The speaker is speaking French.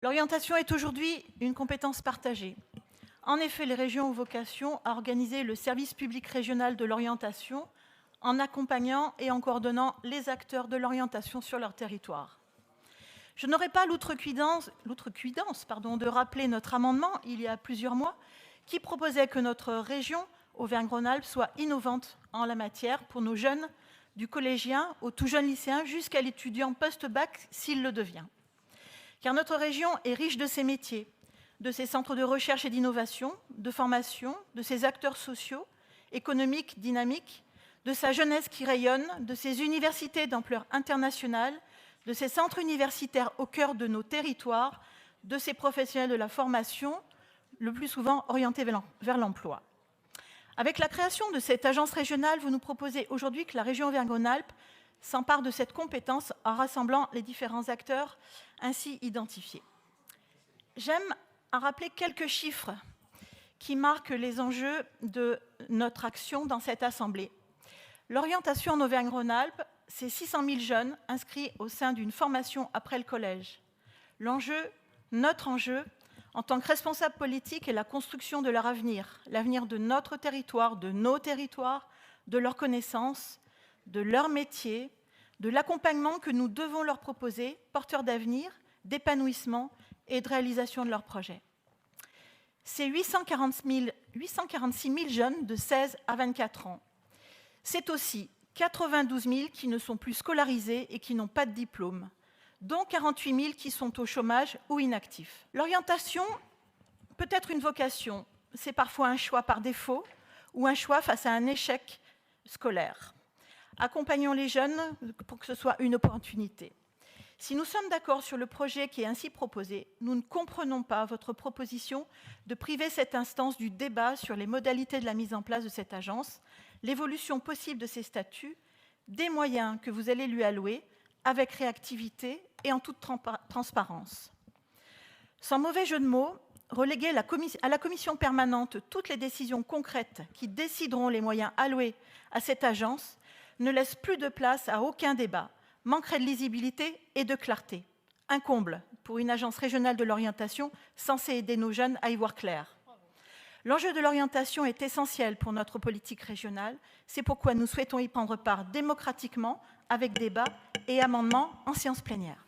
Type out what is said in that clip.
L'orientation est aujourd'hui une compétence partagée. En effet, les régions ont vocation à organiser le service public régional de l'orientation en accompagnant et en coordonnant les acteurs de l'orientation sur leur territoire. Je n'aurai pas l'outrecuidance de rappeler notre amendement, il y a plusieurs mois, qui proposait que notre région, Auvergne-Rhône-Alpes, soit innovante en la matière pour nos jeunes, du collégien au tout jeune lycéen jusqu'à l'étudiant post-bac s'il le devient. Car notre région est riche de ses métiers, de ses centres de recherche et d'innovation, de formation, de ses acteurs sociaux, économiques, dynamiques, de sa jeunesse qui rayonne, de ses universités d'ampleur internationale, de ses centres universitaires au cœur de nos territoires, de ses professionnels de la formation, le plus souvent orientés vers l'emploi. Avec la création de cette agence régionale, vous nous proposez aujourd'hui que la région Auvergne-Rhône-Alpes s'empare de cette compétence en rassemblant les différents acteurs ainsi identifiés. J'aime à rappeler quelques chiffres qui marquent les enjeux de notre action dans cette assemblée. L'orientation en Auvergne-Rhône-Alpes, c'est 600 000 jeunes inscrits au sein d'une formation après le collège. L'enjeu, notre enjeu, en tant que responsable politique, est la construction de leur avenir, l'avenir de notre territoire, de nos territoires, de leurs connaissances, de leur métier, de l'accompagnement que nous devons leur proposer, porteur d'avenir, d'épanouissement et de réalisation de leurs projets. C'est 846 000 jeunes de 16 à 24 ans. C'est aussi 92 000 qui ne sont plus scolarisés et qui n'ont pas de diplôme, dont 48 000 qui sont au chômage ou inactifs. L'orientation peut être une vocation, c'est parfois un choix par défaut ou un choix face à un échec scolaire. Accompagnons les jeunes pour que ce soit une opportunité. Si nous sommes d'accord sur le projet qui est ainsi proposé, nous ne comprenons pas votre proposition de priver cette instance du débat sur les modalités de la mise en place de cette agence, l'évolution possible de ses statuts, des moyens que vous allez lui allouer, avec réactivité et en toute transparence. Sans mauvais jeu de mots, reléguer à la commission permanente toutes les décisions concrètes qui décideront les moyens alloués à cette agence ne laisse plus de place à aucun débat, manquerait de lisibilité et de clarté. Un comble pour une agence régionale de l'orientation censée aider nos jeunes à y voir clair. L'enjeu de l'orientation est essentiel pour notre politique régionale. C'est pourquoi nous souhaitons y prendre part démocratiquement avec débat et amendements en séance plénière.